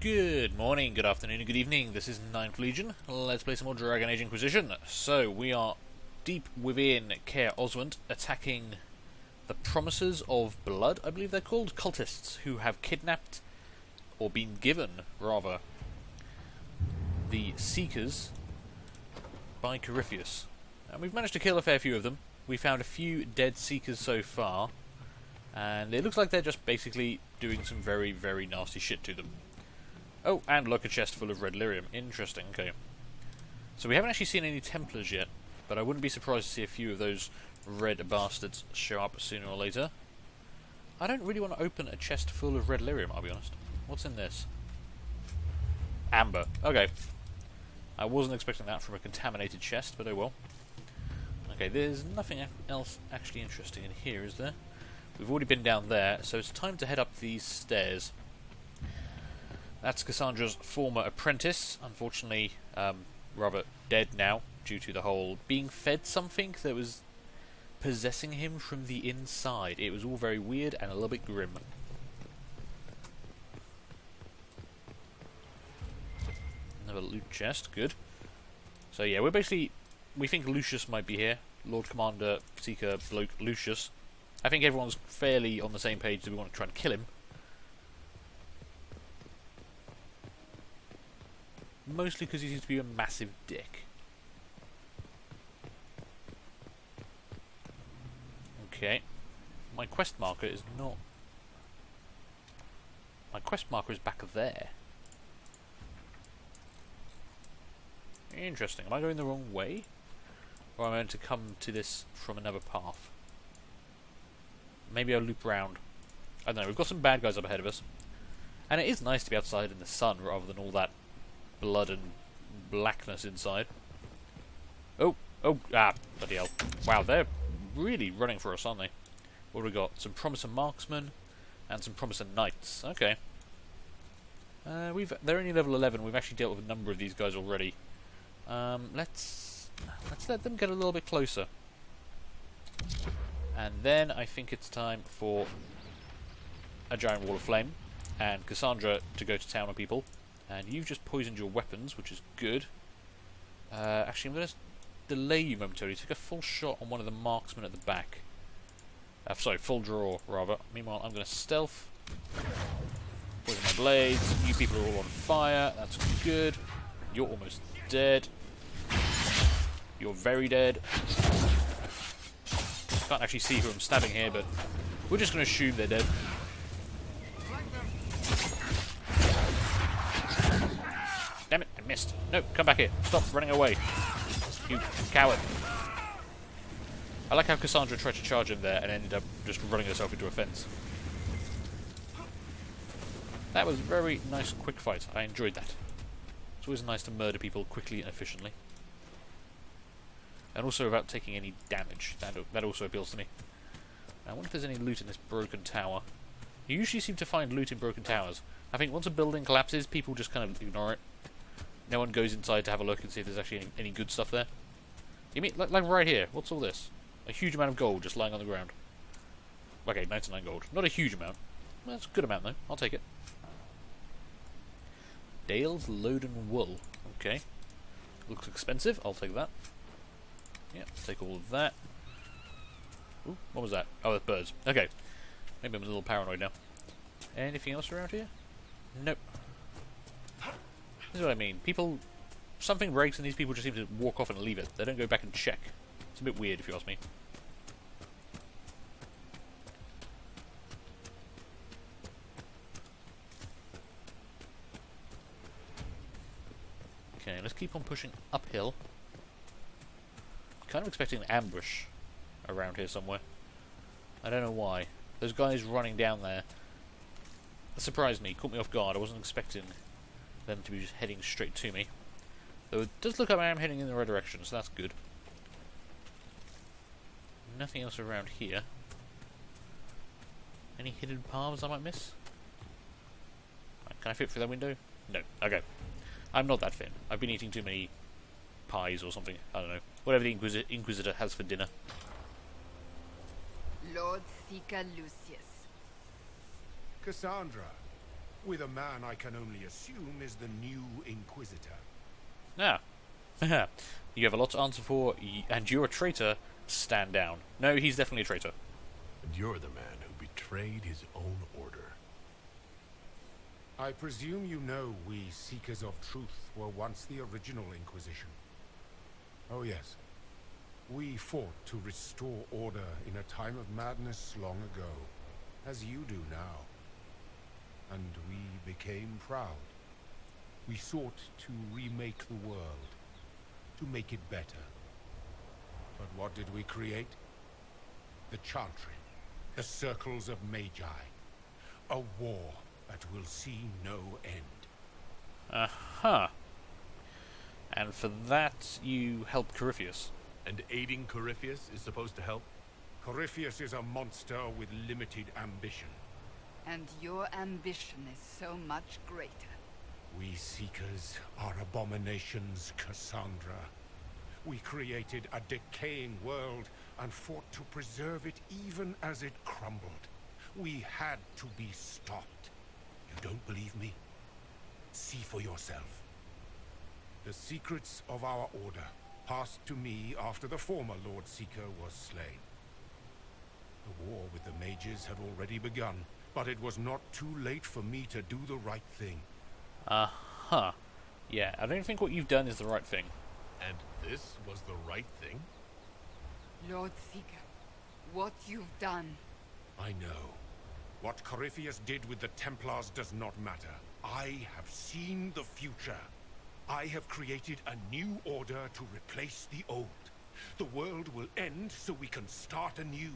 Good morning, good afternoon, and good evening. This is Ninth Legion. Let's play some more Dragon Age Inquisition. So, we are deep within Caer Oswent, attacking the Promisers of Blood, I believe they're called, cultists who have kidnapped, or been given, rather, the Seekers by Corypheus. And we've managed to kill a fair few of them. We found a few dead Seekers so far, and it looks like they're just basically doing some very, very nasty shit to them. Oh, and look, a chest full of red lyrium. Interesting, okay. So we haven't actually seen any Templars yet, but I wouldn't be surprised to see a few of those red bastards show up sooner or later. I don't really want to open a chest full of red lyrium, I'll be honest. What's in this? Amber. Okay. I wasn't expecting that from a contaminated chest, but oh well. Okay, there's nothing else actually interesting in here, is there? We've already been down there, so it's time to head up these stairs. That's Cassandra's former apprentice, unfortunately rather dead now, due to the whole being fed something that was possessing him from the inside. It was all very weird and a little bit grim. Another loot chest, good. So yeah, we think Lucius might be here. Lord Commander Seeker Bloke Lucius. I think everyone's fairly on the same page that we want to try and kill him. Mostly because he seems to be a massive dick. Okay. My quest marker is not... My quest marker is back there. Interesting. Am I going the wrong way? Or am I meant to come to this from another path? Maybe I'll loop round. I don't know, we've got some bad guys up ahead of us. And it is nice to be outside in the sun rather than all that blood and blackness inside. Oh, bloody hell. Wow, they're really running for us, aren't they? What have we got? Some Promiser Marksmen and some Promiser Knights. Okay. They're only level 11. We've actually dealt with a number of these guys already. Let's let them get a little bit closer. And then I think it's time for a giant wall of flame and Cassandra to go to town on people. And you've just poisoned your weapons, which is good. Actually, I'm going to delay you momentarily. Take a full shot on one of the marksmen at the back. Sorry, full draw, rather. Meanwhile, I'm going to stealth. Poison my blades. You people are all on fire. That's good. You're almost dead. You're very dead. Can't actually see who I'm stabbing here, but we're just going to assume they're dead. Damn it, I missed. No, come back here. Stop running away. You coward. I like how Cassandra tried to charge him there and ended up just running herself into a fence. That was a very nice quick fight. I enjoyed that. It's always nice to murder people quickly and efficiently. And also without taking any damage. That also appeals to me. I wonder if there's any loot in this broken tower. You usually seem to find loot in broken towers. I think once a building collapses, people just kind of ignore it. No one goes inside to have a look and see if there's actually any good stuff there. You mean, like right here, what's all this? A huge amount of gold just lying on the ground. Okay, 99 gold. Not a huge amount. Well, that's a good amount though, I'll take it. Dale's Loden Wool. Okay. Looks expensive, I'll take that. Yeah, take all of that. Ooh, what was that? Oh, that's birds. Okay. Maybe I'm a little paranoid now. Anything else around here? Nope. This is what I mean. Something breaks and these people just seem to walk off and leave it. They don't go back and check. It's a bit weird if you ask me. Okay, let's keep on pushing uphill. Kind of expecting an ambush around here somewhere. I don't know why. Those guys running down there surprised me, caught me off guard. I wasn't expecting them to be just heading straight to me. Though it does look like I am heading in the right direction, so that's good. Nothing else around here. Any hidden paths I might miss? Right, can I fit through that window? No. Okay. I'm not that thin. I've been eating too many pies or something. I don't know. Whatever the Inquisitor has for dinner. Lord Seeker Lucius. Cassandra, with a man I can only assume is the new Inquisitor. Ah. You have a lot to answer for, and you're a traitor. Stand down. No, he's definitely a traitor. And you're the man who betrayed his own order. I presume you know we Seekers of Truth were once the original Inquisition. Oh yes. We fought to restore order in a time of madness long ago, as you do now. And we became proud. We sought to remake the world, to make it better. But what did we create? The Chantry, the Circles of Magi. A war that will see no end. Uh-huh. And for that, you helped Corypheus. And aiding Corypheus is supposed to help? Corypheus is a monster with limited ambition. And your ambition is so much greater. We Seekers are abominations, Cassandra. We created a decaying world and fought to preserve it even as it crumbled. We had to be stopped. You don't believe me? See for yourself. The secrets of our order passed to me after the former Lord Seeker was slain. The war with the mages had already begun, but it was not too late for me to do the right thing. Uh-huh. Yeah, I don't think what you've done is the right thing. And this was the right thing? Lord Seeker, what you've done. I know. What Corypheus did with the Templars does not matter. I have seen the future. I have created a new order to replace the old. The world will end so we can start anew.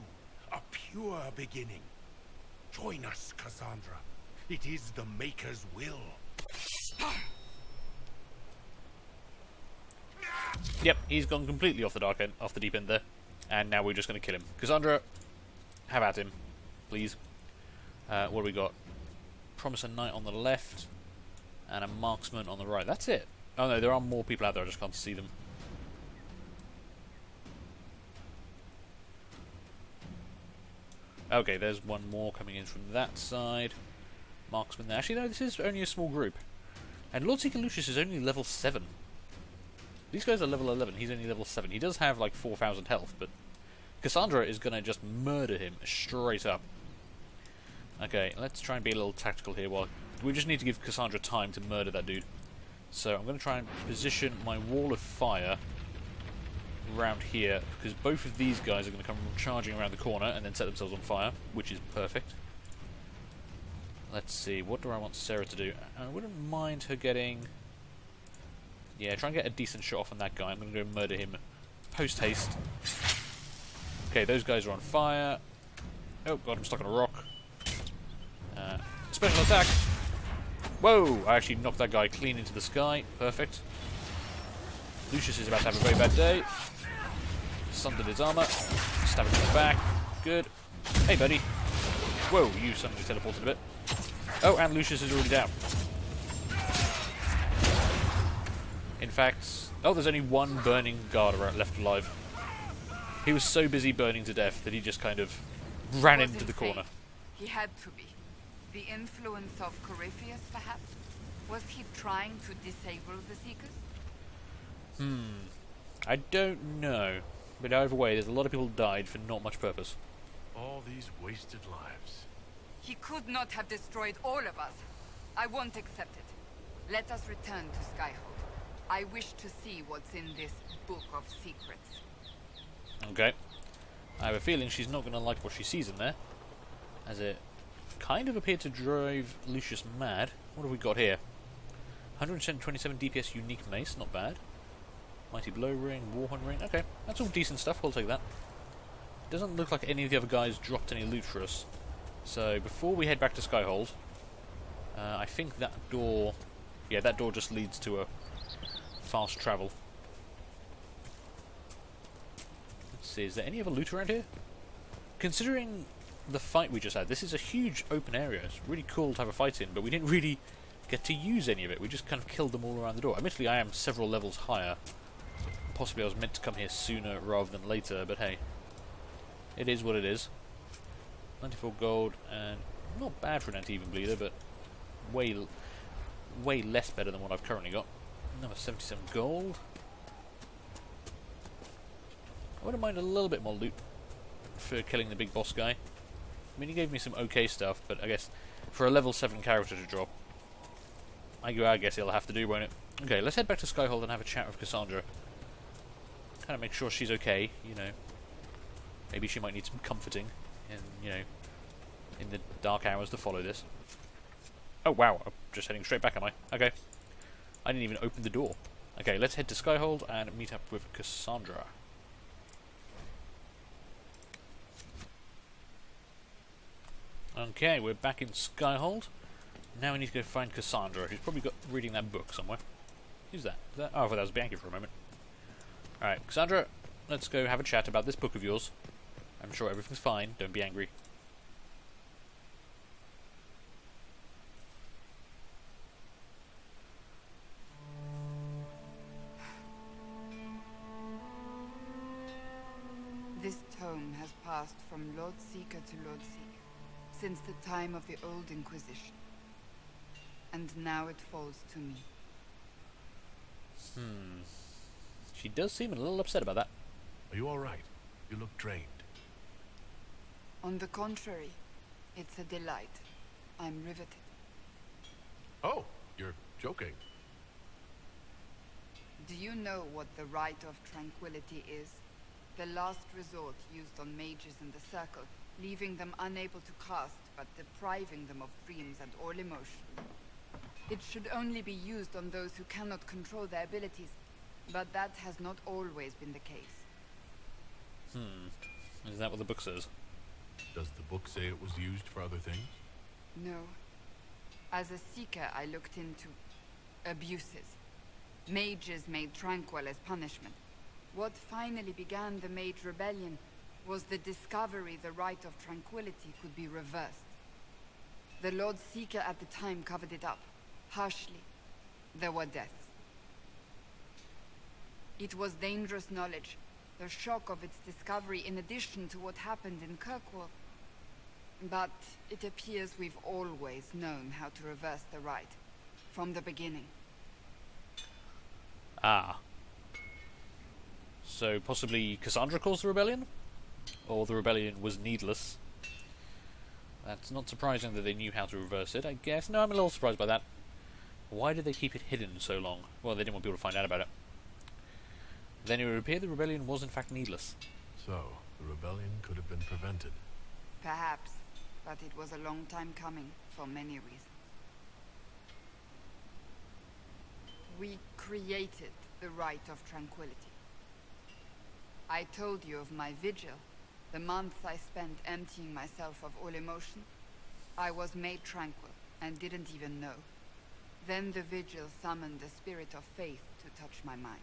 A pure beginning. Join us, Cassandra. It is the Maker's will. Yep, he's gone completely off the deep end there. And now we're just going to kill him. Cassandra, have at him, please. What do we got? Promising Knight on the left, and a Marksman on the right. That's it. Oh no, there are more people out there, I just can't see them. Okay, there's one more coming in from that side. Marksman there. Actually, no, this is only a small group. And Lord Seeker Lucius is only level 7. These guys are level 11, he's only level 7. He does have like 4,000 health, but Cassandra is going to just murder him straight up. Okay, let's try and be a little tactical here. While we just need to give Cassandra time to murder that dude. So I'm going to try and position my wall of fire around here, because both of these guys are going to come charging around the corner and then set themselves on fire, which is perfect. Let's see, what do I want Sarah to do? I wouldn't mind her getting... Yeah, try and get a decent shot off on that guy. I'm going to go murder him post-haste. Okay, those guys are on fire. Oh god, I'm stuck on a rock. Special attack! Whoa! I actually knocked that guy clean into the sky. Perfect. Lucius is about to have a very bad day. Sundered his armor. Stab him in the back. Good. Hey, buddy. Whoa, you suddenly teleported a bit. Oh, and Lucius is already down. In fact... Oh, there's only one burning guard left alive. He was so busy burning to death that he just kind of ran into the corner. He had to be. The influence of Corypheus, perhaps? Was he trying to disable the Seekers? I don't know. But either way, there's a lot of people died for not much purpose. All these wasted lives. He could not have destroyed all of us. I won't accept it. Let us return to Skyhold. I wish to see what's in this book of secrets. Okay. I have a feeling she's not going to like what she sees in there, as it kind of appeared to drive Lucius mad. What have we got here? 127 DPS unique mace, not bad. Mighty blow ring, warhorn ring. Okay, that's all decent stuff. We'll take that. Doesn't look like any of the other guys dropped any loot for us. So before we head back to Skyhold, I think that door, yeah, that door just leads to a fast travel. Let's see, is there any other loot around here? Considering the fight we just had, this is a huge open area. It's really cool to have a fight in, but we didn't really get to use any of it. We just kind of killed them all around the door. Admittedly, I am several levels higher. Possibly I was meant to come here sooner rather than later, but hey. It is what it is. 94 gold, and not bad for an anti-even bleeder, but way less better than what I've currently got. Another 77 gold. I wouldn't mind a little bit more loot for killing the big boss guy. I mean, he gave me some okay stuff, but I guess for a level 7 character to drop, I guess he'll have to do, won't it? Okay, let's head back to Skyhold and have a chat with Cassandra. Kind of make sure she's okay, you know. Maybe she might need some comforting, and you know, in the dark hours to follow this. Oh wow, I'm just heading straight back, am I? Okay. I didn't even open the door. Okay, let's head to Skyhold and meet up with Cassandra. Okay, we're back in Skyhold. Now we need to go find Cassandra, who's probably reading that book somewhere. Who's that? Oh, I thought that was Bianchi for a moment. Alright, Cassandra, let's go have a chat about this book of yours. I'm sure everything's fine, don't be angry. This tome has passed from Lord Seeker to Lord Seeker since the time of the old Inquisition. And now it falls to me. She does seem a little upset about that. Are you all right? You look drained. On the contrary, it's a delight. I'm riveted. Oh, you're joking. Do you know what the Rite of Tranquility is? The last resort used on mages in the Circle, leaving them unable to cast, but depriving them of dreams and all emotion. It should only be used on those who cannot control their abilities, but that has not always been the case. Is that what the book says? Does the book say it was used for other things? No. As a seeker, I looked into abuses. Mages made tranquil as punishment. What finally began the Mage Rebellion was the discovery the Rite of Tranquility could be reversed. The Lord Seeker at the time covered it up, harshly. There were deaths. It was dangerous knowledge, the shock of its discovery in addition to what happened in Kirkwall. But it appears we've always known how to reverse the Rite, from the beginning. Ah. So possibly Cassandra caused the rebellion? Or the rebellion was needless? That's not surprising that they knew how to reverse it, I guess. No, I'm a little surprised by that. Why did they keep it hidden so long? Well, they didn't want people to find out about it. Then it would appear the rebellion was in fact needless. So, the rebellion could have been prevented. Perhaps, but it was a long time coming, for many reasons. We created the Rite of Tranquility. I told you of my vigil, the months I spent emptying myself of all emotion. I was made tranquil, and didn't even know. Then the vigil summoned the spirit of faith to touch my mind.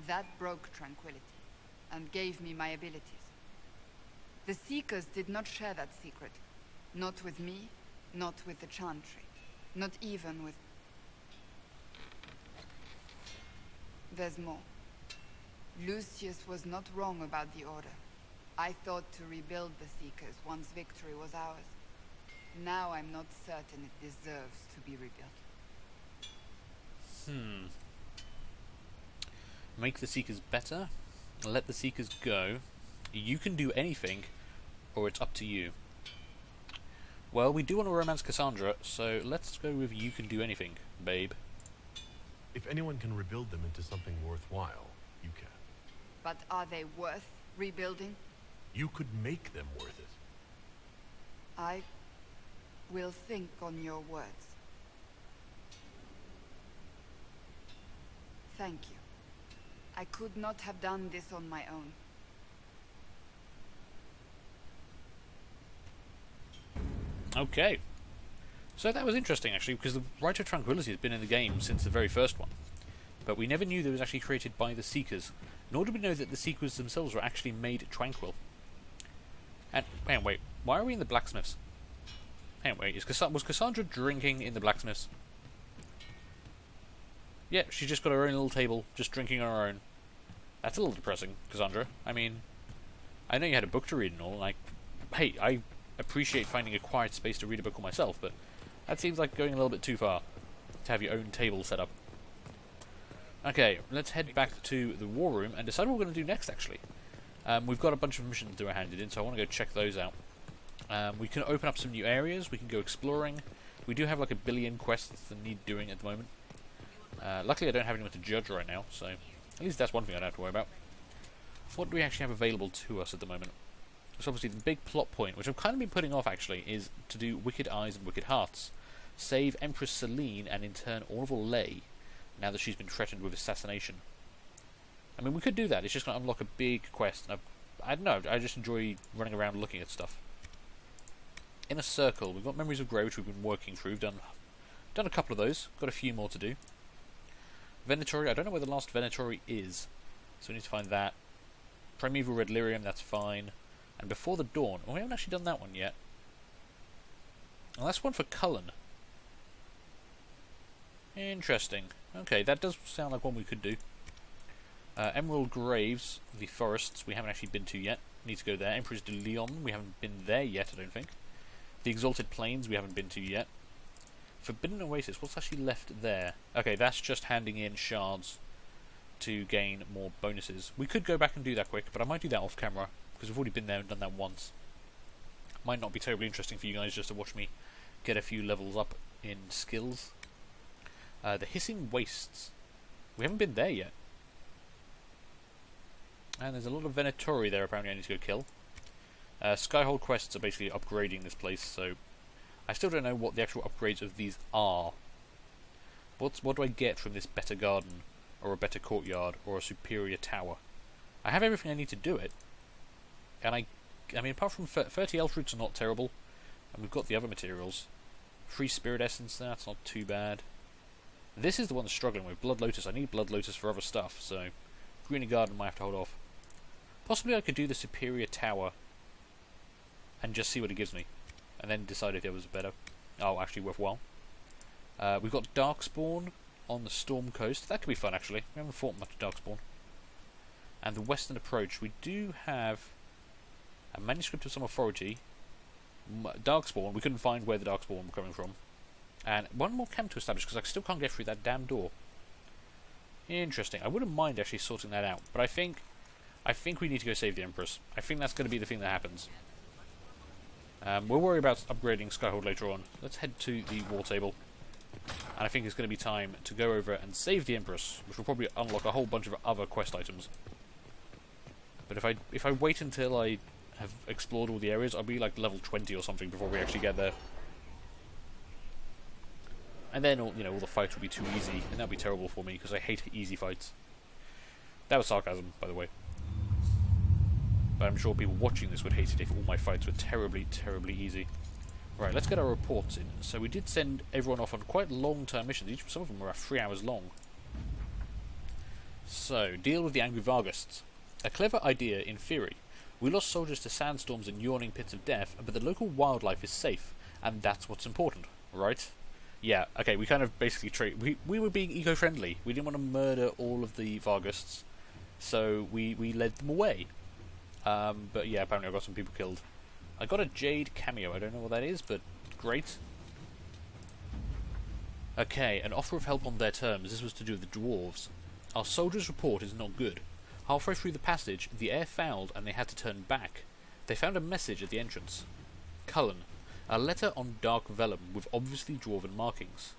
That broke tranquility, and gave me my abilities. The Seekers did not share that secret. Not with me, not with the Chantry, not even with... There's more. Lucius was not wrong about the Order. I thought to rebuild the Seekers once victory was ours. Now I'm not certain it deserves to be rebuilt. Make the Seekers better, let the Seekers go. You can do anything, or it's up to you. Well, we do want to romance Cassandra, so let's go with you can do anything, babe. If anyone can rebuild them into something worthwhile, you can. But are they worth rebuilding? You could make them worth it. I will think on your words. Thank you. I could not have done this on my own. Okay. So that was interesting, actually, because the Rite of Tranquility has been in the game since the very first one. But we never knew that it was actually created by the Seekers. Nor did we know that the Seekers themselves were actually made tranquil. And, hang on, wait. Why are we in the blacksmiths? Hang on, wait. Was Cassandra drinking in the blacksmiths? Yeah, she just got her own little table, just drinking on her own. That's a little depressing, Cassandra. I mean, I know you had a book to read and all, and I appreciate finding a quiet space to read a book on myself, but That seems like going a little bit too far to have your own table set up. Okay, let's head back to the war room and decide what we're going to do next, actually. We've got a bunch of missions that were handed in, so I want to go check those out. We can open up some new areas, we can go exploring. We do have like 1 billion quests that need doing at the moment. Luckily I don't have anyone to judge right now, so at least that's one thing I don't have to worry about. What do we actually have available to us at the moment? So obviously the big plot point, which I've kind of been putting off actually, is to do Wicked Eyes and Wicked Hearts. Save Empress Celine and in turn Orville Lay, now that she's been threatened with assassination. I mean, we could do that, it's just going to unlock a big quest, and I don't know, I just enjoy running around looking at stuff. In a Circle, we've got Memories of Grey, which we've been working through, we've done a couple of those, got a few more to do. Venatori, I don't know where the last Venatori is, so we need to find that. Primeval Red Lyrium, that's fine. And Before the Dawn, we haven't actually done that one yet. Well, that's one for Cullen. Interesting. Okay, that does sound like one we could do. Emerald Graves, the forests, we haven't actually been to yet. Need to go there. Empress de Leon, we haven't been there yet, I don't think. The Exalted Plains, we haven't been to yet. Forbidden Oasis, what's actually left there? Okay, that's just handing in shards to gain more bonuses. We could go back and do that quick, but I might do that off camera, because we've already been there and done that once. Might not be terribly interesting for you guys just to watch me get a few levels up in skills. The Hissing Wastes, we haven't been there yet. And there's a lot of Venatori there apparently I need to go kill. Skyhold quests are basically upgrading this place, so I still don't know what the actual upgrades of these are. What do I get from this better garden, or a better courtyard, or a superior tower? I have everything I need to do it, and I mean, apart from 30 elf roots are not terrible, and we've got the other materials. Free Spirit Essence, that's not too bad. This is the one that's struggling with Blood Lotus. I need Blood Lotus for other stuff, so Greener Garden might have to hold off. Possibly I could do the superior tower and just see what it gives me, and then decide if it was better. Oh, actually worthwhile. We've got Darkspawn on the Storm Coast. That could be fun, actually. We haven't fought much Darkspawn. And the Western Approach. We do have a Manuscript of Some Authority. Darkspawn. We couldn't find where the Darkspawn were coming from. And one more camp to establish, because I still can't get through that damn door. Interesting. I wouldn't mind actually sorting that out, but I think we need to go save the Empress. I think that's going to be the thing that happens. We'll worry about upgrading Skyhold later on. Let's head to the war table. And I think it's going to be time to go over and save the Empress, which will probably unlock a whole bunch of other quest items. But if I wait until I have explored all the areas, I'll be like level 20 or something before we actually get there. And then, all the fights will be too easy, and that'll be terrible for me, because I hate easy fights. That was sarcasm, by the way. But I'm sure people watching this would hate it if all my fights were terribly, terribly easy. Right, let's get our reports in. So we did send everyone off on quite long-term missions. Some of them were 3 hours long. So, deal with the angry Vargusts. A clever idea in theory. We lost soldiers to sandstorms and yawning pits of death, but the local wildlife is safe, and that's what's important, right? Yeah, okay, we kind of basically we were being eco-friendly. We didn't want to murder all of the Vargusts, so we led them away. But yeah, apparently I got some people killed. I got a Jade cameo, I don't know what that is, but great. Okay, an offer of help on their terms. This was to do with the dwarves. Our soldier's report is not good. Halfway through the passage, the air fouled and they had to turn back. They found a message at the entrance. Cullen. A letter on dark vellum with obviously dwarven markings.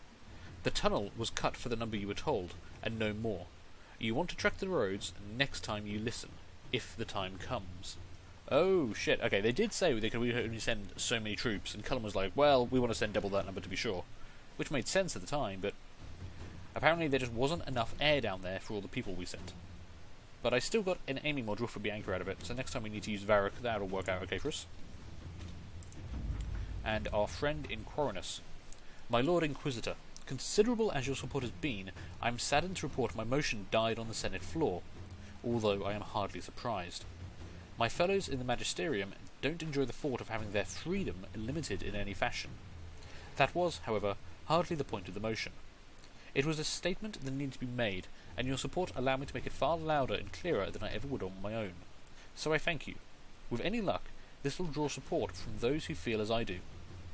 The tunnel was cut for the number you were told, and no more. You want to track the roads next time you listen, if the time comes. Oh shit, okay, they did say they could only send so many troops, and Cullen was like, well, we want to send double that number to be sure. Which made sense at the time, but apparently there just wasn't enough air down there for all the people we sent. But I still got an aiming module for Bianca out of it, so next time we need to use Varric, that'll work out okay for us. And our friend in Quaranus. My Lord Inquisitor, considerable as your support has been, I am saddened to report my motion died on the Senate floor, although I am hardly surprised. My fellows in the Magisterium don't enjoy the thought of having their freedom limited in any fashion. That was, however, hardly the point of the motion. It was a statement that needed to be made, and your support allowed me to make it far louder and clearer than I ever would on my own. So I thank you. With any luck, this will draw support from those who feel as I do.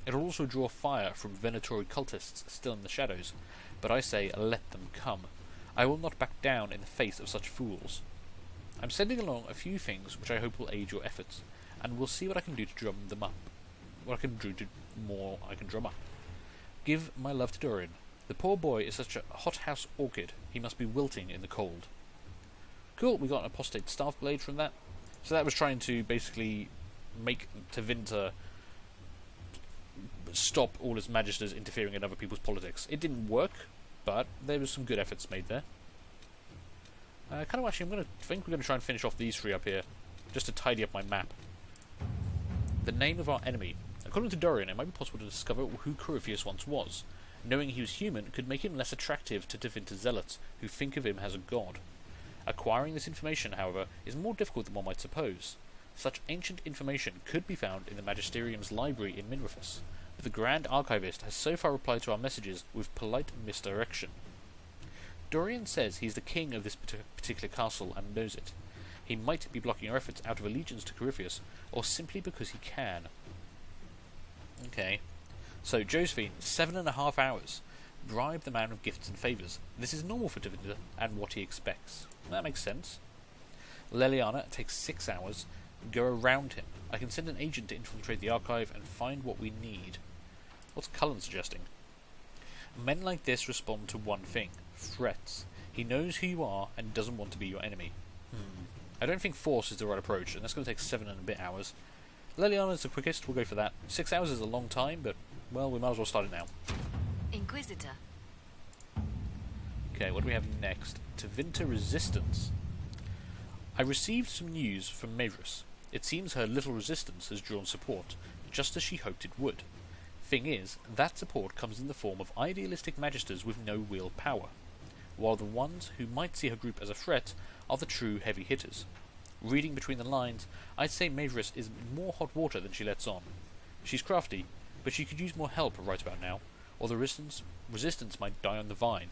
It'll also draw fire from Venatori cultists still in the shadows, but I say let them come. I will not back down in the face of such fools. I'm sending along a few things which I hope will aid your efforts, and we'll see what I can do to drum them up. What I can do to more I can drum up. Give my love to Dorian. The poor boy is such a hothouse orchid, he must be wilting in the cold. Cool, we got an apostate staff blade from that. So that was trying to basically make Tevinter stop all his magisters interfering in other people's politics. It didn't work, but there was some good efforts made there. Actually, I think we're going to try and finish off these three up here, just to tidy up my map. The name of our enemy. According to Dorian, it might be possible to discover who Corypheus once was. Knowing he was human could make him less attractive to Tevinter zealots, who think of him as a god. Acquiring this information, however, is more difficult than one might suppose. Such ancient information could be found in the Magisterium's library in Minrifus, but the Grand Archivist has so far replied to our messages with polite misdirection. Dorian says he's the king of this particular castle and knows it. He might be blocking our efforts out of allegiance to Corypheus, or simply because he can. Okay. So, Josephine, 7.5 hours. Bribe the man with gifts and favours. This is normal for Tevinter, and what he expects. That makes sense. Leliana takes 6 hours. Go around him. I can send an agent to infiltrate the archive and find what we need. What's Cullen suggesting? Men like this respond to one thing. Threats. He knows who you are and doesn't want to be your enemy. I don't think force is the right approach, and that's going to take 7 and a bit hours. Leliana is the quickest, we'll go for that. 6 hours is a long time, but, well, we might as well start it now. Inquisitor. Okay, what do we have next? Tevinter Resistance. I received some news from Mavrus. It seems her little resistance has drawn support, just as she hoped it would. Thing is, that support comes in the form of idealistic magisters with no real power, while the ones who might see her group as a threat are the true heavy hitters. Reading between the lines, I'd say Mavrus is more hot water than she lets on. She's crafty, but she could use more help right about now, or the resistance might die on the vine.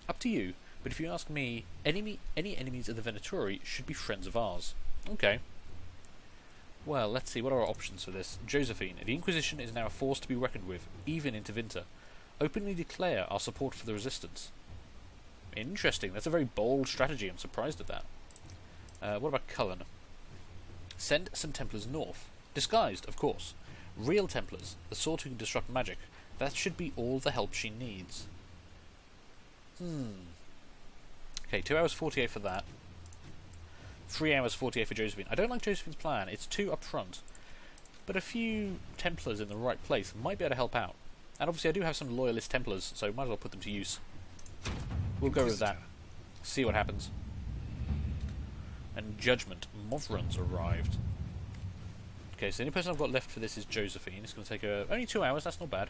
Up to you, but if you ask me, any enemies of the Venatori should be friends of ours. Okay. Well, let's see, what are our options for this? Josephine, the Inquisition is now a force to be reckoned with, even in Tevinter. Openly declare our support for the resistance. Interesting, that's a very bold strategy, I'm surprised at that. What about Cullen? Send some Templars north. Disguised, of course. Real Templars, the sort who can disrupt magic. That should be all the help she needs. Okay, 2 hours 48 for that. 3 hours 48 for Josephine. I don't like Josephine's plan, it's too upfront. But a few Templars in the right place might be able to help out. And obviously I do have some loyalist Templars, so might as well put them to use. We'll go with that. See what happens. And Judgment. Movron's arrived. Okay, so the only person I've got left for this is Josephine. It's going to take only 2 hours, that's not bad.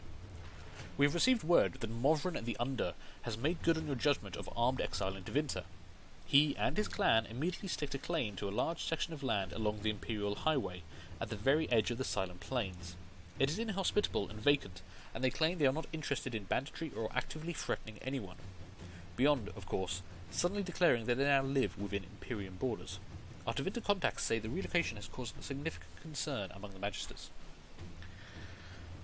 We've received word that Movron the Under has made good on your judgment of armed exile in Tevinter. He and his clan immediately staked a claim to a large section of land along the Imperial Highway, at the very edge of the Silent Plains. It is inhospitable and vacant, and they claim they are not interested in banditry or actively threatening anyone. Beyond, of course, suddenly declaring that they now live within Imperium borders. Our Tevinter contacts say the relocation has caused significant concern among the Magisters.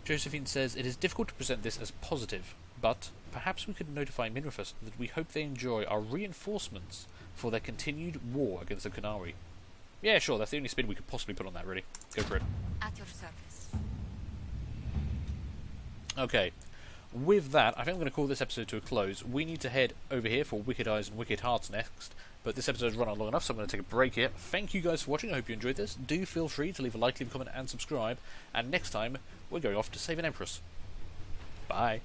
Josephine says it is difficult to present this as positive, but perhaps we could notify Minrifus that we hope they enjoy our reinforcements for their continued war against the Qunari. Yeah, sure, that's the only spin we could possibly put on that, really. Go for it. At your service. Okay, with that, I think I'm going to call this episode to a close. We need to head over here for Wicked Eyes and Wicked Hearts next, but this episode's run on long enough, so I'm going to take a break here. Thank you guys for watching, I hope you enjoyed this. Do feel free to leave a like, leave a comment, and subscribe, and next time, we're going off to save an Empress. Bye.